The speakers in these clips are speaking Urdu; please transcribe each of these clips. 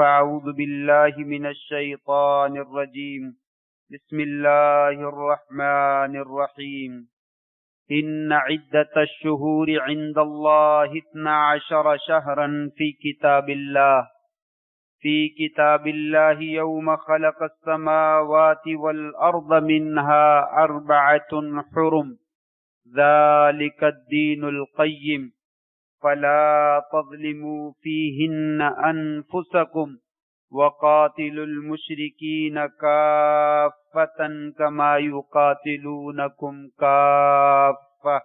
فأعوذ بالله من الشيطان الرجيم بسم الله الرحمن الرحيم إن عدة الشهور عند الله 12 شهرا في كتاب الله يوم خلق السماوات والأرض منها 4 حرم ذلك الدين القيم فلا تظلموا فيهن أنفسكم وقاتلوا المشركين كافة كما يقاتلونكم كافة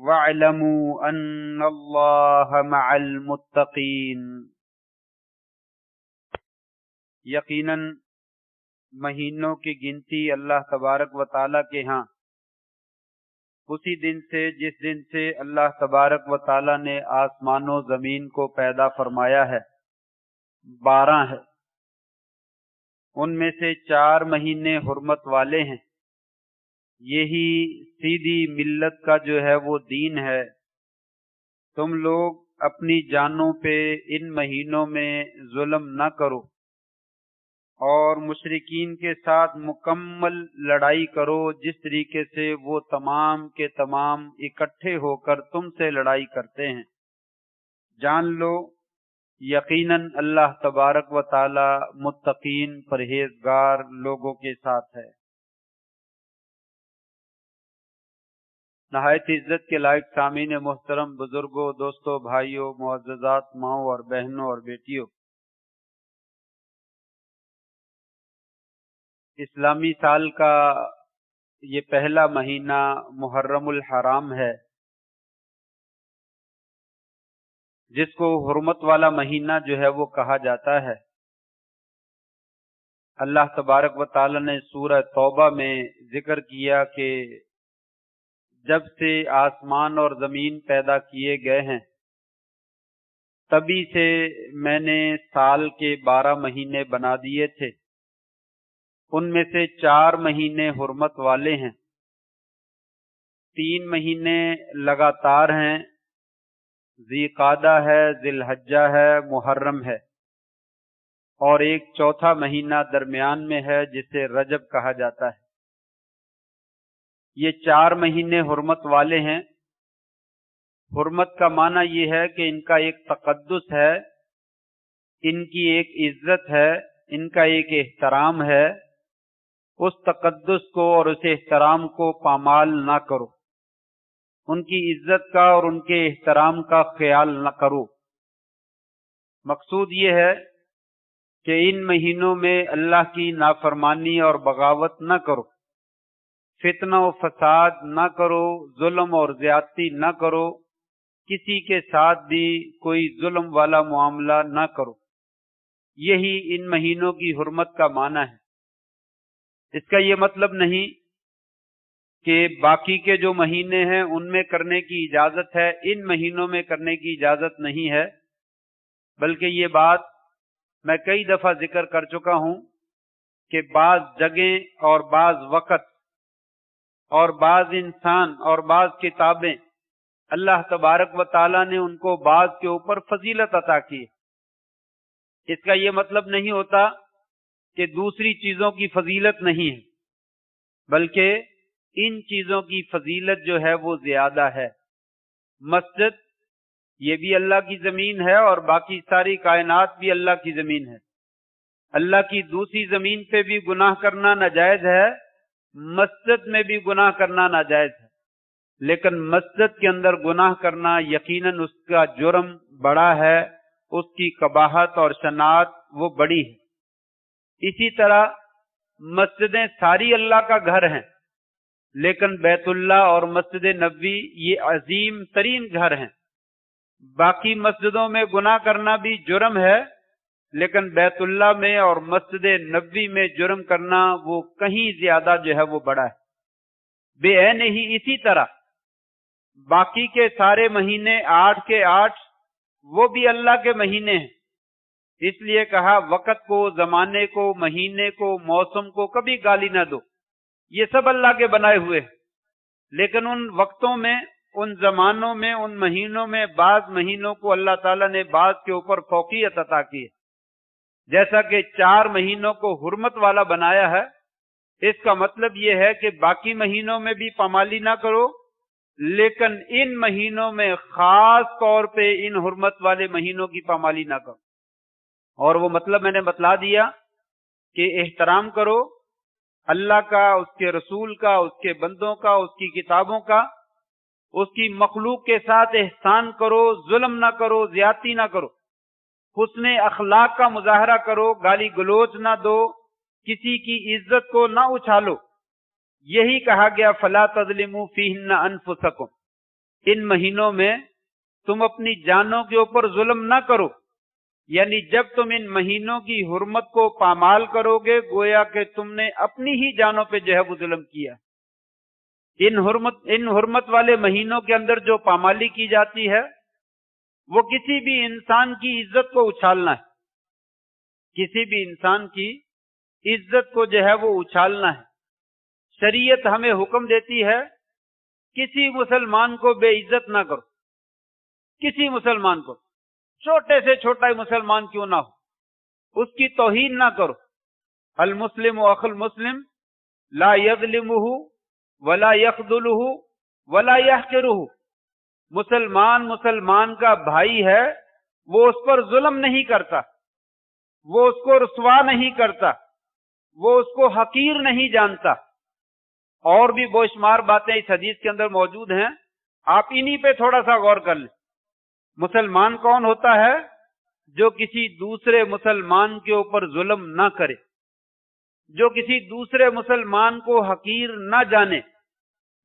واعلموا أن الله مع المتقين۔ یقیناً مہینوں کی گنتی اللہ تبارک و تعالیٰ کے ہاں اسی دن سے جس دن سے اللہ تبارک و تعالیٰ نے آسمان و زمین کو پیدا فرمایا ہے 12 ہے۔ ان میں سے 4 مہینے حرمت والے ہیں۔ یہی سیدھی ملت کا جو ہے وہ دین ہے۔ تم لوگ اپنی جانوں پہ ان مہینوں میں ظلم نہ کرو اور مشرکین کے ساتھ مکمل لڑائی کرو جس طریقے سے وہ تمام کے تمام اکٹھے ہو کر تم سے لڑائی کرتے ہیں۔ جان لو یقیناً اللہ تبارک و تعالی متقین پرہیزگار لوگوں کے ساتھ ہے۔ نہایت عزت کے لائق سامعین محترم، بزرگوں، دوستوں، بھائیوں، معززات ماؤں اور بہنوں اور بیٹیوں، اسلامی سال کا یہ پہلا مہینہ محرم الحرام ہے، جس کو حرمت والا مہینہ جو ہے وہ کہا جاتا ہے۔ اللہ تبارک و تعالی نے سورہ توبہ میں ذکر کیا کہ جب سے آسمان اور زمین پیدا کیے گئے ہیں تبھی سے میں نے سال کے 12 مہینے بنا دیے تھے، ان میں سے 4 مہینے حرمت والے ہیں، 3 مہینے لگاتار ہیں، ذی قعدہ ہے، ذی الحجہ ہے، محرم ہے، اور ایک چوتھا مہینہ درمیان میں ہے جسے رجب کہا جاتا ہے۔ یہ 4 مہینے حرمت والے ہیں۔ حرمت کا معنی یہ ہے کہ ان کا ایک تقدس ہے، ان کی ایک عزت ہے، ان کا ایک احترام ہے۔ اس تقدس کو اور اس احترام کو پامال نہ کرو، ان کی عزت کا اور ان کے احترام کا خیال نہ کرو۔ مقصود یہ ہے کہ ان مہینوں میں اللہ کی نافرمانی اور بغاوت نہ کرو، فتنہ و فساد نہ کرو، ظلم اور زیادتی نہ کرو، کسی کے ساتھ بھی کوئی ظلم والا معاملہ نہ کرو۔ یہی ان مہینوں کی حرمت کا معنی ہے۔ اس کا یہ مطلب نہیں کہ باقی کے جو مہینے ہیں ان میں کرنے کی اجازت ہے، ان مہینوں میں کرنے کی اجازت نہیں ہے، بلکہ یہ بات میں کئی دفعہ ذکر کر چکا ہوں کہ بعض جگہیں اور بعض وقت اور بعض انسان اور بعض کتابیں اللہ تبارک و تعالیٰ نے ان کو بعض کے اوپر فضیلت عطا کی ہے۔ اس کا یہ مطلب نہیں ہوتا کہ دوسری چیزوں کی فضیلت نہیں ہے، بلکہ ان چیزوں کی فضیلت جو ہے وہ زیادہ ہے۔ مسجد یہ بھی اللہ کی زمین ہے اور باقی ساری کائنات بھی اللہ کی زمین ہے۔ اللہ کی دوسری زمین پہ بھی گناہ کرنا ناجائز ہے، مسجد میں بھی گناہ کرنا ناجائز ہے، لیکن مسجد کے اندر گناہ کرنا یقیناً اس کا جرم بڑا ہے، اس کی قباحت اور شناعت وہ بڑی ہے۔ اسی طرح مسجدیں ساری اللہ کا گھر ہیں، لیکن بیت اللہ اور مسجد نبوی یہ عظیم ترین گھر ہیں۔ باقی مسجدوں میں گناہ کرنا بھی جرم ہے، لیکن بیت اللہ میں اور مسجد نبوی میں جرم کرنا وہ کہیں زیادہ جو ہے وہ بڑا ہے۔ بے عین ہی اسی طرح باقی کے سارے مہینے 8 کے 8 وہ بھی اللہ کے مہینے ہیں۔ اس لیے کہا وقت کو، زمانے کو، مہینے کو، موسم کو کبھی گالی نہ دو، یہ سب اللہ کے بنائے ہوئے ہیں، لیکن ان وقتوں میں، ان زمانوں میں، ان مہینوں میں بعض مہینوں کو اللہ تعالیٰ نے بعض کے اوپر فوقیت عطا کی ہے۔ جیسا کہ 4 مہینوں کو حرمت والا بنایا ہے، اس کا مطلب یہ ہے کہ باقی مہینوں میں بھی پامالی نہ کرو، لیکن ان مہینوں میں خاص طور پہ ان حرمت والے مہینوں کی پامالی نہ کرو۔ اور وہ مطلب میں نے بتلا دیا کہ احترام کرو اللہ کا، اس کے رسول کا، اس کے بندوں کا، اس کی کتابوں کا، اس کی مخلوق کے ساتھ احسان کرو، ظلم نہ کرو، زیادتی نہ کرو، حسن اخلاق کا مظاہرہ کرو، گالی گلوچ نہ دو، کسی کی عزت کو نہ اچھالو۔ یہی کہا گیا فلا تظلموا فیہن انفسکم، ان مہینوں میں تم اپنی جانوں کے اوپر ظلم نہ کرو، یعنی جب تم ان مہینوں کی حرمت کو پامال کرو گے گویا کہ تم نے اپنی ہی جانوں پہ جو ہے وہ ظلم کیا۔ ان حرمت والے مہینوں کے اندر جو پامالی کی جاتی ہے وہ کسی بھی انسان کی عزت کو اچھالنا ہے، کسی بھی انسان کی عزت کو جو ہے وہ اچھالنا ہے۔ شریعت ہمیں حکم دیتی ہے کسی مسلمان کو بے عزت نہ کرو، کسی مسلمان کو، چھوٹے سے چھوٹا ہی مسلمان کیوں نہ ہو، اس کی توہین نہ کرو۔ المسلم اخو المسلم لا یظلمہ ولا یخذلہ ولا یحقرہ، مسلمان کا بھائی ہے، وہ اس پر ظلم نہیں کرتا، وہ اس کو رسوا نہیں کرتا، وہ اس کو حقیر نہیں جانتا۔ اور بھی بے شمار باتیں اس حدیث کے اندر موجود ہیں، آپ انہی پہ تھوڑا سا غور کر لیں۔ مسلمان کون ہوتا ہے؟ جو کسی دوسرے مسلمان کے اوپر ظلم نہ کرے، جو کسی دوسرے مسلمان کو حقیر نہ جانے،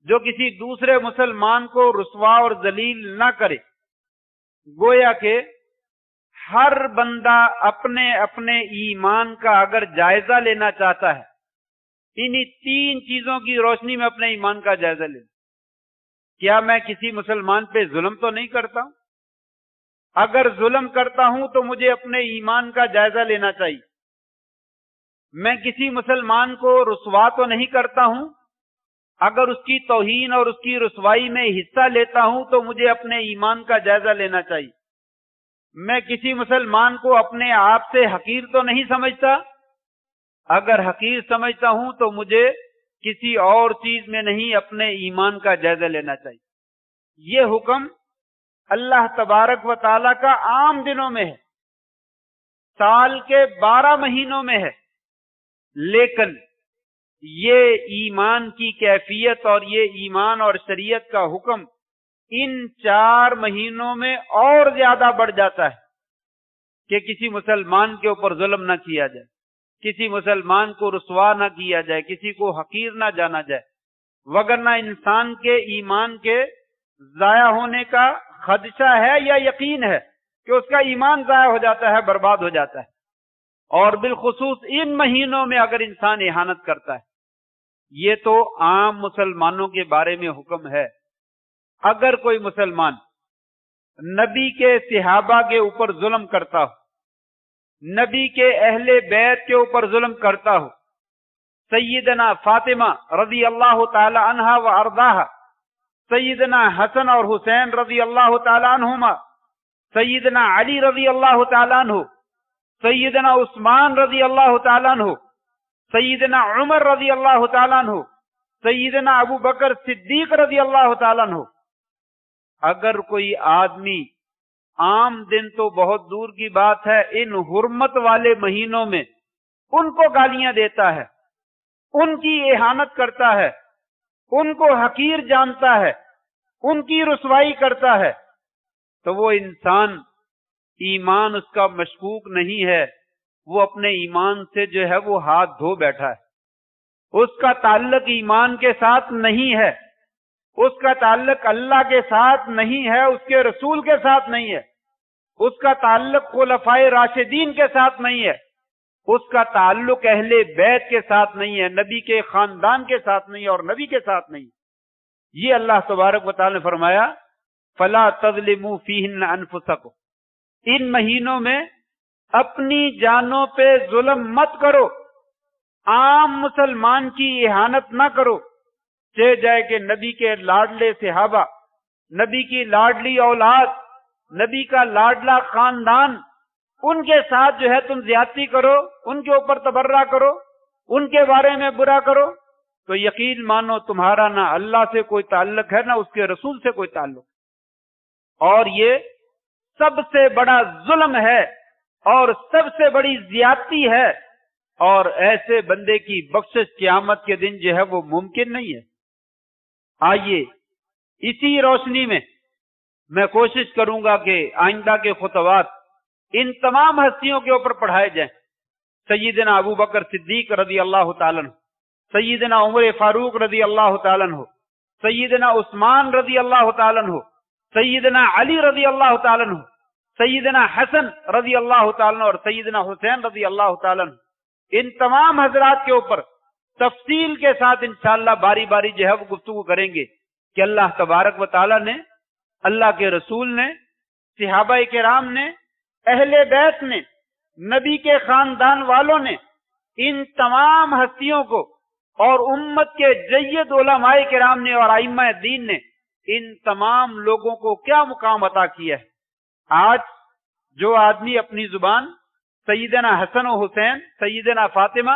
جو کسی دوسرے مسلمان کو رسوا اور ذلیل نہ کرے۔ گویا کہ ہر بندہ اپنے اپنے ایمان کا اگر جائزہ لینا چاہتا ہے، انہی 3 چیزوں کی روشنی میں اپنے ایمان کا جائزہ لیں۔ کیا میں کسی مسلمان پہ ظلم تو نہیں کرتا ہوں؟ اگر ظلم کرتا ہوں تو مجھے اپنے ایمان کا جائزہ لینا چاہیے۔ میں کسی مسلمان کو رسوا تو نہیں کرتا ہوں، اگر اس کی توہین اور اس کی رسوائی میں حصہ لیتا ہوں تو مجھے اپنے ایمان کا جائزہ لینا چاہیے۔ میں کسی مسلمان کو اپنے آپ سے حقیر تو نہیں سمجھتا، اگر حقیر سمجھتا ہوں تو مجھے کسی اور چیز میں نہیں اپنے ایمان کا جائزہ لینا چاہیے۔ یہ حکم اللہ تبارک و تعالیٰ کا عام دنوں میں ہے، سال کے 12 مہینوں میں ہے، لیکن یہ ایمان کی کیفیت اور یہ ایمان اور شریعت کا حکم ان 4 مہینوں میں اور زیادہ بڑھ جاتا ہے کہ کسی مسلمان کے اوپر ظلم نہ کیا جائے، کسی مسلمان کو رسوا نہ کیا جائے، کسی کو حقیر نہ جانا جائے، وگرنہ انسان کے ایمان کے ضائع ہونے کا خدشہ ہے یا یقین ہے کہ اس کا ایمان ضائع ہو جاتا ہے، برباد ہو جاتا ہے۔ اور بالخصوص ان مہینوں میں اگر انسان اہانت کرتا ہے، یہ تو عام مسلمانوں کے بارے میں حکم ہے۔ اگر کوئی مسلمان نبی کے صحابہ کے اوپر ظلم کرتا ہو، نبی کے اہل بیت کے اوپر ظلم کرتا ہو، سیدنا فاطمہ رضی اللہ تعالی عنہا و ارضاہا، سیدنا حسن اور حسین رضی اللہ تعالی عنہما، سیدنا علی رضی اللہ تعالی عنہ، سیدنا عثمان رضی اللہ تعالی عنہ، سیدنا عمر رضی اللہ تعالی عنہ، سیدنا ابو بکر صدیق رضی اللہ تعالی عنہ۔ اگر کوئی آدمی عام دن تو بہت دور کی بات ہے، ان حرمت والے مہینوں میں ان کو گالیاں دیتا ہے، ان کی اہانت کرتا ہے، ان کو حقیر جانتا ہے، ان کی رسوائی کرتا ہے، تو وہ انسان ایمان اس کا مشکوک نہیں ہے، وہ اپنے ایمان سے جو ہے وہ ہاتھ دھو بیٹھا ہے، اس کا تعلق ایمان کے ساتھ نہیں ہے، اس کا تعلق اللہ کے ساتھ نہیں ہے، اس کے رسول کے ساتھ نہیں ہے، اس کا تعلق خلفائے راشدین کے ساتھ نہیں ہے، اس کا تعلق اہل بیت کے ساتھ نہیں ہے، نبی کے خاندان کے ساتھ نہیں ہے اور نبی کے ساتھ نہیں۔ یہ اللہ تبارک و تعالی نے فرمایا فلا تظلموا فیہن انفسکم، ان مہینوں میں اپنی جانوں پہ ظلم مت کرو، عام مسلمان کی اہانت نہ کرو، چاہے جائے کہ نبی کے لاڈلے صحابہ، نبی کی لاڈلی اولاد، نبی کا لاڈلا خاندان ان کے ساتھ جو ہے تم زیادتی کرو، ان کے اوپر تبرہ کرو، ان کے بارے میں برا کرو، تو یقین مانو تمہارا نہ اللہ سے کوئی تعلق ہے نہ اس کے رسول سے کوئی تعلق، اور یہ سب سے بڑا ظلم ہے اور سب سے بڑی زیادتی ہے، اور ایسے بندے کی بخشش قیامت کے دن جو ہے وہ ممکن نہیں ہے۔ آئیے اسی روشنی میں میں کوشش کروں گا کہ آئندہ کے خطبات ان تمام ہستیوں کے اوپر پڑھائے جائیں، سیدنا ابو بکر صدیق رضی اللہ تعالیٰ عنہ، سیدنا عمر فاروق رضی اللہ تعالیٰ عنہ، سیدنا عثمان رضی اللہ تعالیٰ عنہ، سیدنا علی رضی اللہ تعالیٰ عنہ، سیدنا حسن رضی اللہ تعالیٰ عنہ اور سیدنا حسین رضی اللہ تعالیٰ عنہ، ان تمام حضرات کے اوپر تفصیل کے ساتھ انشاءاللہ باری باری جو ہے وہ گفتگو کریں گے کہ اللہ تبارک و تعالیٰ نے، اللہ کے رسول نے، صحابہ کرام نے، اہل بیت نے، نبی کے خاندان والوں نے، ان تمام ہستیوں کو اور امت کے جید علماء کرام نے اور ائمہ دین نے ان تمام لوگوں کو کیا مقام عطا کیا ہے۔ آج جو آدمی اپنی زبان سیدنا حسن و حسین، سیدنا فاطمہ،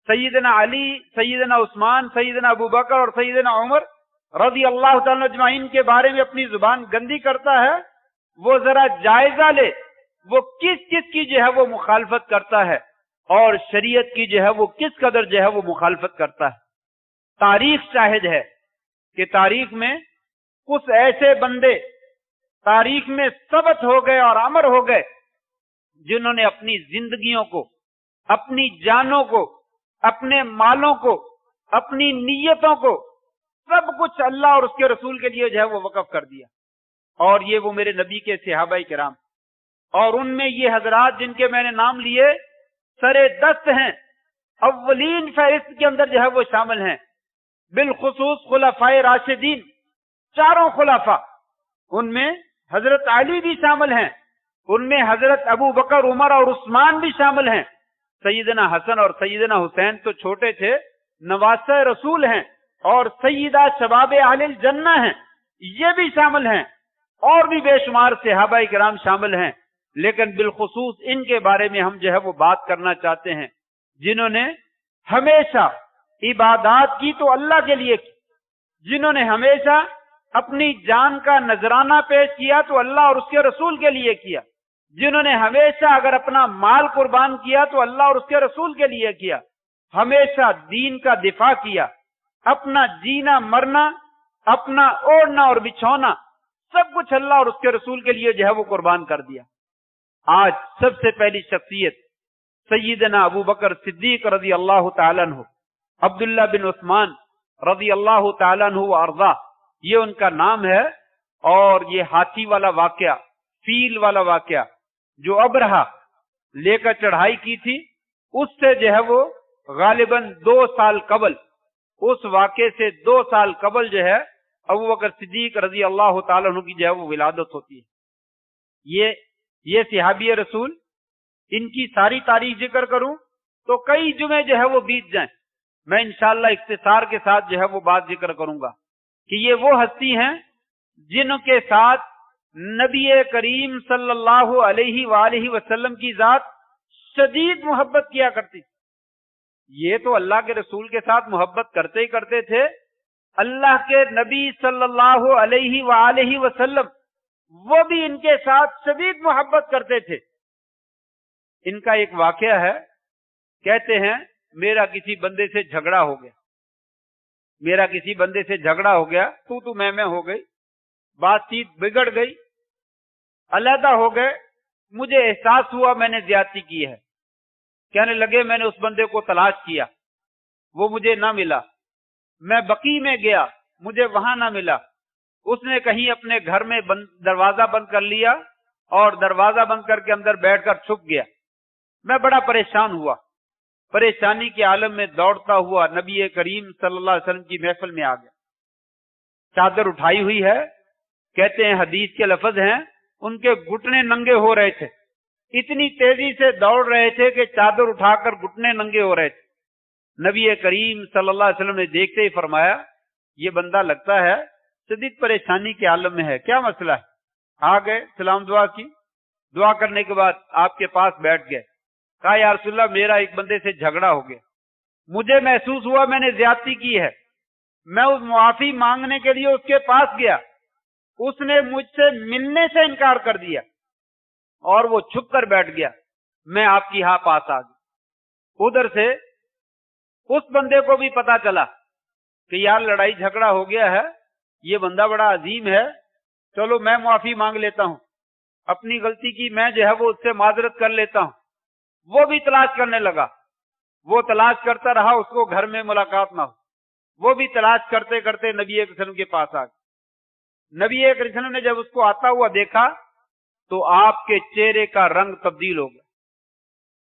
سیدنا علی، سیدنا عثمان، سیدنا ابو بکر اور سیدنا عمر رضی اللہ تعالیٰ اجمعین کے بارے میں اپنی زبان گندی کرتا ہے، وہ ذرا جائزہ لے وہ کس کس کی جو ہے وہ مخالفت کرتا ہے اور شریعت کی جو ہے وہ کس قدر جو ہے وہ مخالفت کرتا ہے۔ تاریخ شاہد ہے کہ تاریخ میں کچھ ایسے بندے تاریخ میں ثبت ہو گئے اور امر ہو گئے جنہوں نے اپنی زندگیوں کو، اپنی جانوں کو، اپنے مالوں کو، اپنی نیتوں کو، سب کچھ اللہ اور اس کے رسول کے لیے جو ہے وہ وقف کر دیا، اور یہ وہ میرے نبی کے صحابہ کرام، اور ان میں یہ حضرات جن کے میں نے نام لیے سرے دست ہیں، اولین فہرست کے اندر جو ہے وہ شامل ہیں، بالخصوص خلفائے راشدین، چاروں خلفاء، ان میں حضرت علی بھی شامل ہیں، ان میں حضرت ابو بکر، عمر اور عثمان بھی شامل ہیں، سیدنا حسن اور سیدنا حسین تو چھوٹے تھے، نواسہ رسول ہیں اور سیدہ شباب اہل الجنہ ہیں، یہ بھی شامل ہیں، اور بھی بے شمار صحابہ کرام شامل ہیں، لیکن بالخصوص ان کے بارے میں ہم جو ہے وہ بات کرنا چاہتے ہیں جنہوں نے ہمیشہ عبادات کی تو اللہ کے لیے کی، جنہوں نے ہمیشہ اپنی جان کا نذرانہ پیش کیا تو اللہ اور اس کے رسول کے لیے کیا، جنہوں نے ہمیشہ اگر اپنا مال قربان کیا تو اللہ اور اس کے رسول کے لیے کیا، ہمیشہ دین کا دفاع کیا، اپنا جینا مرنا، اپنا اوڑھنا اور بچھونا سب کچھ اللہ اور اس کے رسول کے لیے جو ہے وہ قربان کر دیا۔ آج سب سے پہلی شخصیت سیدنا ابو بکر صدیق رضی اللہ تعالیٰ عنہ، عبداللہ بن عثمان رضی اللہ تعالیٰ عنہ وارضاہ، یہ ان کا نام ہے، اور یہ ہاتھی والا واقعہ، فیل والا واقعہ جو ابرہہ لے کر چڑھائی کی تھی، اس سے جو ہے وہ غالباً 2 سال قبل، اس واقعے سے 2 سال قبل جو ہے ابو بکر صدیق رضی اللہ تعالیٰ عنہ کی جو ہے وہ ولادت ہوتی ہے۔ یہ صحابی رسول، ان کی ساری تاریخ ذکر کروں تو کئی جمعے جو ہے وہ بیت جائیں، میں انشاءاللہ اختصار کے ساتھ جو ہے وہ بات ذکر کروں گا کہ یہ وہ ہستی ہیں جن کے ساتھ نبی کریم صلی اللہ علیہ وآلہ وسلم کی ذات شدید محبت کیا کرتی تھی۔ یہ تو اللہ کے رسول کے ساتھ محبت کرتے ہی کرتے تھے، اللہ کے نبی صلی اللہ علیہ وآلہ وسلم وہ بھی ان کے ساتھ شدید محبت کرتے تھے۔ ان کا ایک واقعہ ہے، کہتے ہیں میرا کسی بندے سے جھگڑا ہو گیا، میرا کسی بندے سے جھگڑا ہو گیا، تو میں ہو گئی، بات چیت بگڑ گئی، علیحدہ ہو گئے، مجھے احساس ہوا میں نے زیادتی کی ہے، کہنے لگے میں نے اس بندے کو تلاش کیا، وہ مجھے نہ ملا، میں بقی میں گیا، مجھے وہاں نہ ملا، اس نے کہیں اپنے گھر میں دروازہ بند کر لیا اور دروازہ بند کر کے اندر بیٹھ کر چھپ گیا، میں بڑا پریشان ہوا، پریشانی کے عالم میں دوڑتا ہوا نبی کریم صلی اللہ علیہ وسلم کی محفل میں آ گیا، چادر اٹھائی ہوئی ہے، کہتے ہیں حدیث کے لفظ ہیں ان کے گھٹنے ننگے ہو رہے تھے، اتنی تیزی سے دوڑ رہے تھے کہ چادر اٹھا کر گھٹنے ننگے ہو رہے تھے۔ نبی کریم صلی اللہ علیہ وسلم نے دیکھتے ہی فرمایا یہ بندہ لگتا ہے شدید پریشانی کے عالم میں ہے، کیا مسئلہ ہے؟ آ گئے، سلام دعا کی، دعا کرنے کے بعد آپ کے پاس بیٹھ گئے، کہا یا رسول اللہ میرا ایک بندے سے جھگڑا ہو گیا، مجھے محسوس ہوا میں نے زیادتی کی ہے، میں اس معافی مانگنے کے لیے اس کے پاس گیا، اس نے مجھ سے ملنے سے انکار کر دیا اور وہ چھپ کر بیٹھ گیا، میں آپ کی پاس آ گیا۔ ادھر سے اس بندے کو بھی پتا چلا کہ یار لڑائی جھگڑا ہو گیا ہے، یہ بندہ بڑا عظیم ہے، چلو میں معافی مانگ لیتا ہوں، اپنی غلطی کی میں جو ہے وہ اس سے معذرت کر لیتا ہوں۔ وہ بھی تلاش کرنے لگا، وہ تلاش کرتا رہا، اس کو گھر میں ملاقات نہ ہو، وہ بھی تلاش کرتے کرتے نبی کریم صلی اللہ علیہ وسلم کے پاس آ گیا۔ نبی کریم صلی اللہ علیہ وسلم نے جب اس کو آتا ہوا دیکھا تو آپ کے چہرے کا رنگ تبدیل ہو گیا،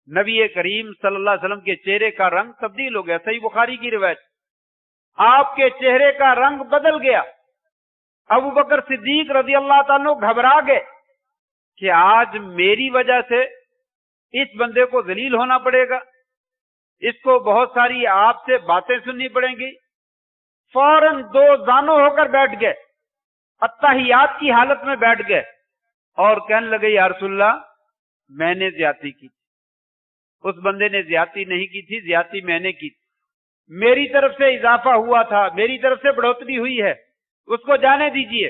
نبی کریم صلی اللہ علیہ وسلم کے چہرے کا رنگ تبدیل ہو گیا، صحیح بخاری کی روایت، آپ کے چہرے کا رنگ بدل گیا۔ ابو بکر صدیق رضی اللہ تعالیٰ گھبرا گئے کہ آج میری وجہ سے اس بندے کو ذلیل ہونا پڑے گا، اس کو بہت ساری آپ سے باتیں سننی پڑیں گی۔ فوراً دو زانو ہو کر بیٹھ گئے، اتحیات کی حالت میں بیٹھ گئے اور کہنے لگے یا رسول اللہ میں نے زیادتی کی، اس بندے نے زیادتی نہیں کی تھی، زیادتی میں نے کی، میری طرف سے اضافہ ہوا تھا، میری طرف سے بڑھوتری ہوئی ہے، اس کو جانے دیجئے،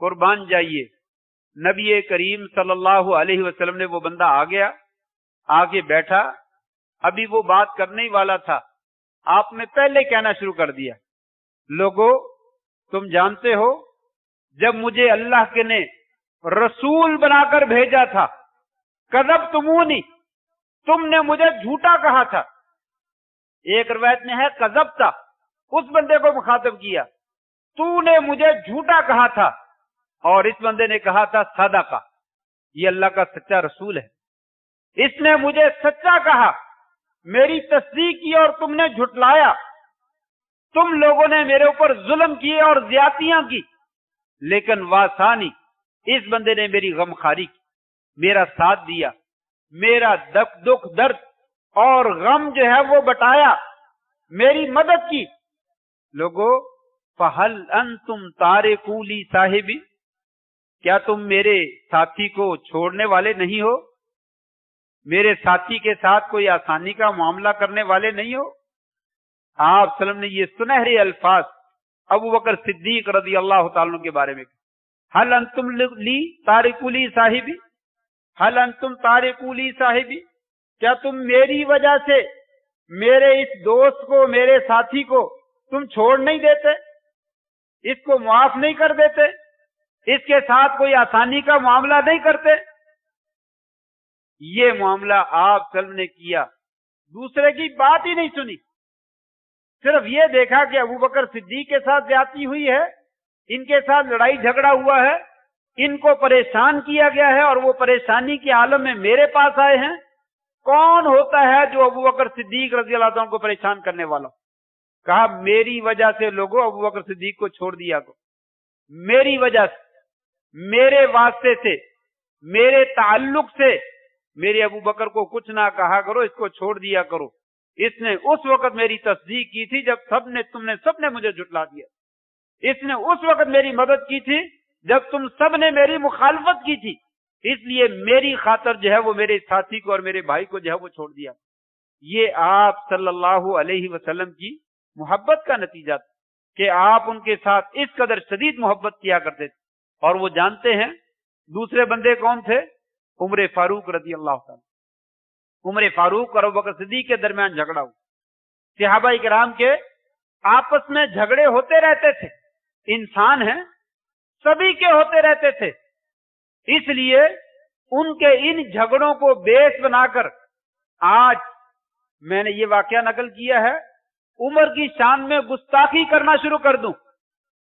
قربان جائیے۔ نبی کریم صلی اللہ علیہ وسلم نے وہ بندہ آ گیا، آگے بیٹھا، ابھی وہ بات کرنے ہی والا تھا، آپ نے پہلے کہنا شروع کر دیا، لوگو تم جانتے ہو جب مجھے اللہ کے نے رسول بنا کر بھیجا تھا، کذبتمونی، تم نے مجھے جھوٹا کہا تھا، ایک روایت میں ہے کذبتا، اس بندے کو مخاطب کیا، تو نے مجھے جھوٹا کہا تھا، اور اس بندے نے کہا تھا صدقہ، یہ اللہ کا سچا رسول ہے، اس نے مجھے سچا کہا، میری تصدیق کی اور تم نے جھٹلایا، تم لوگوں نے میرے اوپر ظلم کیے اور زیادتیاں کی، لیکن واسانی، اس بندے نے میری غمخاری کی، میرا ساتھ دیا، میرا دکھ درد اور غم جو ہے وہ بٹایا، میری مدد کی۔ لوگو فہل انتم تارکو لی صاحبی، کیا تم میرے ساتھی کو چھوڑنے والے نہیں ہو، میرے ساتھی کے ساتھ کوئی آسانی کا معاملہ کرنے والے نہیں ہو؟ آپ صلی اللہ علیہ وسلم نے یہ سنہرے الفاظ ابو بکر صدیق رضی اللہ تعالیٰ کے بارے میں کہا، حل انتم لی تارکو لی صاحبی، حل انتم تارکو لی صاحبی، کیا تم میری وجہ سے میرے اس دوست کو، میرے ساتھی کو تم چھوڑ نہیں دیتے، اس کو معاف نہیں کر دیتے، اس کے ساتھ کوئی آسانی کا معاملہ نہیں کرتے؟ یہ معاملہ آپ صلی اللہ علیہ وسلم نے کیا، دوسرے کی بات ہی نہیں سنی، صرف یہ دیکھا کہ ابو بکر صدیق کے ساتھ زیادتی ہوئی ہے، ان کے ساتھ لڑائی جھگڑا ہوا ہے، ان کو پریشان کیا گیا ہے اور وہ پریشانی کے عالم میں میرے پاس آئے ہیں۔ کون ہوتا ہے جو ابو بکر صدیق رضی اللہ عنہ کو پریشان کرنے والا؟ کہا میری وجہ سے لوگوں ابو بکر صدیق کو چھوڑ دیا کو، میری وجہ سے، میرے واسطے سے، میرے تعلق سے میرے ابو بکر کو کچھ نہ کہا کرو، اس کو چھوڑ دیا کرو، اس نے اس وقت میری تصدیق کی تھی جب تم نے سب نے مجھے جھٹلا دیا، اس نے اس وقت میری مدد کی تھی جب تم سب نے میری مخالفت کی تھی، اس لیے میری خاطر جو ہے وہ میرے ساتھی کو اور میرے بھائی کو جو ہے وہ چھوڑ دیا۔ یہ آپ صلی اللہ علیہ وسلم کی محبت کا نتیجہ تھا کہ آپ ان کے ساتھ اس قدر شدید محبت کیا کرتے تھے۔ اور وہ جانتے ہیں دوسرے بندے کون تھے؟ عمر فاروق رضی اللہ تعالی۔ عمر فاروق اور ابو بکر صدیق کے درمیان جھگڑا ہوا، صحابہ کرام کے آپس میں جھگڑے ہوتے رہتے تھے، انسان ہیں، سبھی کے ہوتے رہتے تھے، اس لیے ان کے ان جھگڑوں کو بیس بنا کر آج میں نے یہ واقعہ نقل کیا ہے، عمر کی شان میں گستاخی کرنا شروع کر دوں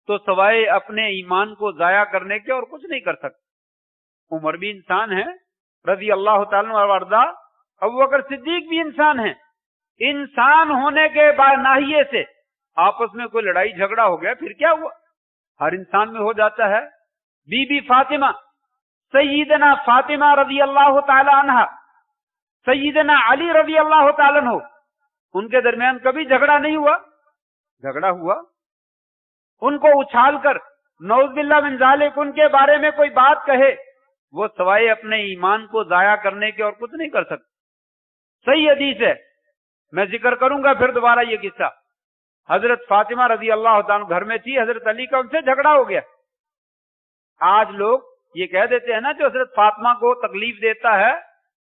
تو سوائے اپنے ایمان کو ضائع کرنے کے اور کچھ نہیں کر سکتا۔ عمر بھی انسان ہے رضی اللہ تعالیٰ عنہ وارضا، ابو بکر صدیق بھی انسان ہیں، انسان ہونے کے ناحیے سے آپس میں کوئی لڑائی جھگڑا ہو گیا پھر کیا ہوا، ہر انسان میں ہو جاتا ہے۔ بی بی فاطمہ، سیدنا فاطمہ رضی اللہ تعالی عنہ، سیدنا علی رضی اللہ تعالیٰ عنہ، ان کے درمیان کبھی جھگڑا نہیں ہوا؟ جھگڑا ہوا، ان کو اچھال کر نعوذ باللہ من ذالک ان کے بارے میں کوئی بات کہے، وہ سوائے اپنے ایمان کو ضائع کرنے کے اور کچھ نہیں کر سکتے۔ صحیح حدیث ہے، میں ذکر کروں گا پھر دوبارہ یہ قصہ۔ حضرت فاطمہ رضی اللہ تعالیٰ گھر میں تھی، حضرت علی کا ان سے جھگڑا ہو گیا۔ آج لوگ یہ کہہ دیتے ہیں نا جو حضرت فاطمہ کو تکلیف دیتا ہے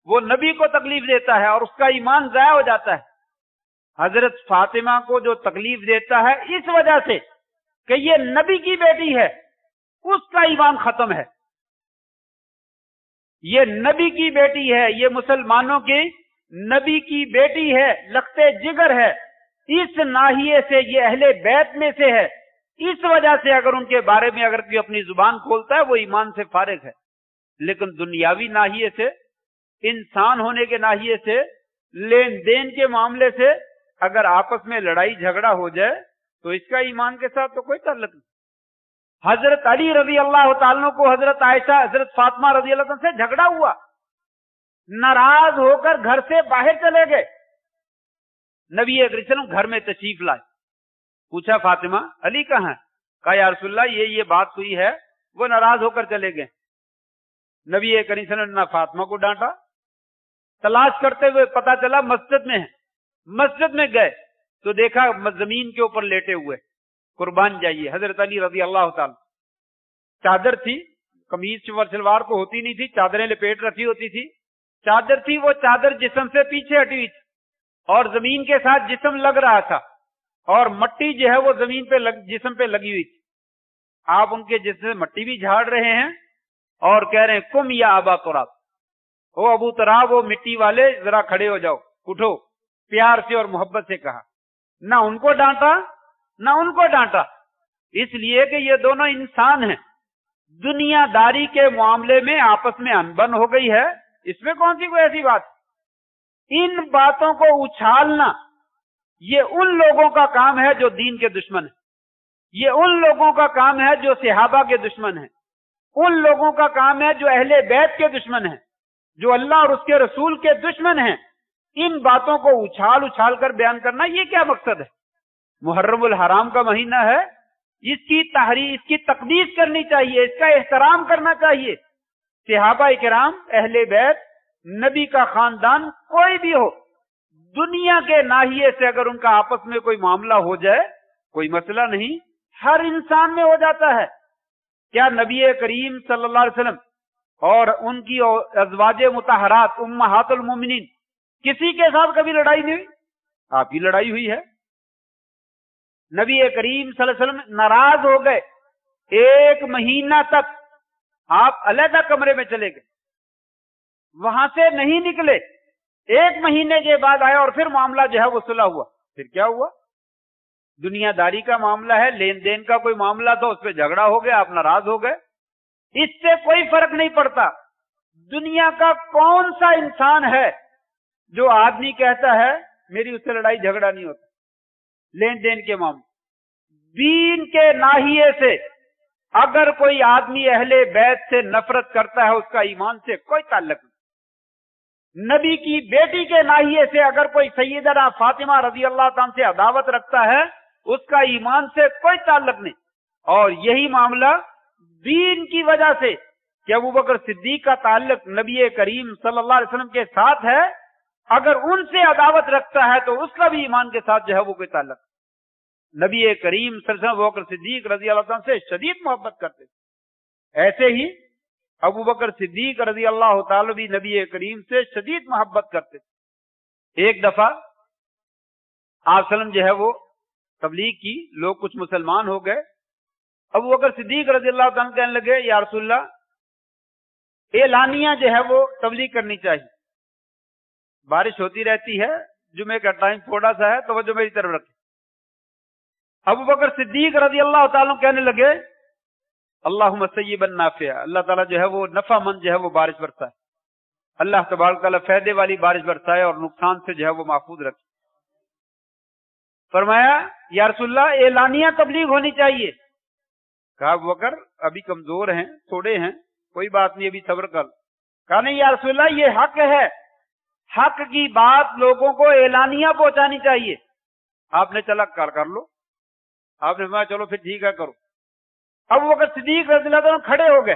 وہ نبی کو تکلیف دیتا ہے اور اس کا ایمان ضائع ہو جاتا ہے۔ حضرت فاطمہ کو جو تکلیف دیتا ہے اس وجہ سے کہ یہ نبی کی بیٹی ہے، اس کا ایمان ختم ہے۔ یہ نبی کی بیٹی ہے، یہ مسلمانوں کی نبی کی بیٹی ہے، لختے جگر ہے، اس ناحیے سے یہ اہل بیت میں سے ہے۔ اس وجہ سے اگر ان کے بارے میں اگر کوئی اپنی زبان کھولتا ہے وہ ایمان سے فارغ ہے۔ لیکن دنیاوی ناحیے سے، انسان ہونے کے ناحیے سے، لین دین کے معاملے سے اگر آپس میں لڑائی جھگڑا ہو جائے تو اس کا ایمان کے ساتھ تو کوئی تعلق نہیں۔ حضرت علی رضی اللہ تعالیٰ کو حضرت عائشہ، حضرت فاطمہ رضی اللہ عنہ سے جھگڑا ہوا، ناراض ہو کر گھر سے باہر چلے گئے۔ نبی اکرم صلی اللہ علیہ وسلم گھر میں تشریف لائے، پوچھا فاطمہ علی کہاں ہے؟ کہا یا رسول اللہ یہ بات ہوئی ہے، وہ ناراض ہو کر چلے گئے۔ نبی کریم صلی اللہ علیہ وسلم نے فاطمہ کو ڈانٹا، تلاش کرتے ہوئے پتا چلا مسجد میں ہے۔ مسجد میں گئے تو دیکھا زمین کے اوپر لیٹے ہوئے، قربان جائیے حضرت علی رضی اللہ تعالی۔ چادر تھی، قمیض شلوار کو ہوتی نہیں تھی، چادریں لپیٹ رکھی ہوتی تھی، چادر تھی، وہ چادر جسم سے پیچھے ہٹی ہوئی تھی اور زمین کے ساتھ جسم لگ رہا تھا اور مٹی جو ہے وہ زمین پہ جسم پہ لگی ہوئی تھی۔ آپ ان کے جسم سے مٹی بھی جھاڑ رہے ہیں اور کہہ رہے ہیں کم یا ابا تراب، او ابو تراب، وہ مٹی والے ذرا کھڑے ہو جاؤ، اٹھو۔ پیار سے اور محبت سے کہا، نہ ان کو ڈانٹا نہ ان کو ڈانٹا، اس لیے کہ یہ دونوں انسان ہیں۔ دنیا داری کے معاملے میں آپس میں انبن ہو گئی ہے، اس میں کون سی کوئی ایسی بات؟ ان باتوں کو اچھالنا یہ ان لوگوں کا کام ہے جو دین کے دشمن ہیں، یہ ان لوگوں کا کام ہے جو صحابہ کے دشمن ہیں، ان لوگوں کا کام ہے جو اہل بیت کے دشمن ہیں، جو اللہ اور اس کے رسول کے دشمن ہیں۔ ان باتوں کو اچھال کر بیان کرنا یہ کیا مقصد ہے؟ محرم الحرام کا مہینہ ہے، اس کی تحریر، اس کی تقدیس کرنی چاہیے، اس کا احترام کرنا چاہیے۔ صحابہ کرام، اہل بیت، نبی کا خاندان کوئی بھی ہو، دنیا کے ناحیے سے اگر ان کا آپس میں کوئی معاملہ ہو جائے کوئی مسئلہ نہیں، ہر انسان میں ہو جاتا ہے۔ کیا نبی کریم صلی اللہ علیہ وسلم اور ان کی ازواج مطہرات امہات المومنین کسی کے ساتھ کبھی لڑائی نہیں ہوئی؟ آپ ہی لڑائی ہوئی ہے۔ نبی کریم صلی اللہ علیہ وسلم ناراض ہو گئے، ایک مہینہ تک آپ علیحدہ کمرے میں چلے گئے، وہاں سے نہیں نکلے۔ ایک مہینے کے بعد آیا اور پھر معاملہ جو ہے وہ صلح ہوا۔ پھر کیا ہوا؟ دنیا داری کا معاملہ ہے، لین دین کا کوئی معاملہ تھا، اس پہ جھگڑا ہو گیا، آپ ناراض ہو گئے، اس سے کوئی فرق نہیں پڑتا۔ دنیا کا کون سا انسان ہے جو آدمی کہتا ہے میری اس سے لڑائی جھگڑا نہیں ہوتا لین دین کے معاملے؟ دین کے ناحیے سے اگر کوئی آدمی اہل بیت سے نفرت کرتا ہے اس کا ایمان سے کوئی تعلق نہیں۔ نبی کی بیٹی کے ناحیے سے اگر کوئی سیدنا فاطمہ رضی اللہ تعالیٰ سے عداوت رکھتا ہے اس کا ایمان سے کوئی تعلق نہیں۔ اور یہی معاملہ دین کی وجہ سے کہ ابوبکر صدیق کا تعلق نبی کریم صلی اللہ علیہ وسلم کے ساتھ ہے، اگر ان سے عداوت رکھتا ہے تو اس کا بھی ایمان کے ساتھ جو ہے وہ کوئی تعلق نہیں۔ نبی کریم صلی اللہ علیہ وسلم ابوبکر صدیق رضی اللہ عنہ سے شدید محبت کرتے، ایسے ہی ابوبکر صدیق رضی اللہ تعالی بھی نبی کریم سے شدید محبت کرتے۔ ایک دفعہ آپ وسلم جو ہے وہ تبلیغ کی، لوگ کچھ مسلمان ہو گئے، ابوبکر صدیق رضی اللہ تعالیٰ کہنے لگے یا رسول اللہ اعلانیہ جو ہے وہ تبلیغ کرنی چاہیے، بارش ہوتی رہتی ہے، جمعے کا ٹائم تھوڑا سا ہے، توجہ میری طرف رکھیں۔ ابوبکر صدیق رضی اللہ تعالیٰ کہنے لگے اللہم سیبا نافعا، اللہ تعالیٰ جو ہے وہ نفع مند جو ہے وہ بارش برسائے، اللہ تبارک تعالیٰ فائدے والی بارش برسائے اور نقصان سے جو ہے وہ محفوظ رکھے۔ فرمایا یا رسول اللہ اعلانیہ تبلیغ ہونی چاہیے۔ کہا ابوبکر ابھی کمزور ہیں، تھوڑے ہیں، کوئی بات نہیں، ابھی صبر کر۔ کہا نہیں یا رسول اللہ یہ حق ہے، حق کی بات لوگوں کو اعلانیہ پہنچانی چاہیے۔ آپ نے چلا کر لو، آپ نے فرمایا چلو پھر ٹھیک ہے کرو۔ ابوبکر صدیق رضی اللہ عنہ کھڑے ہو گئے،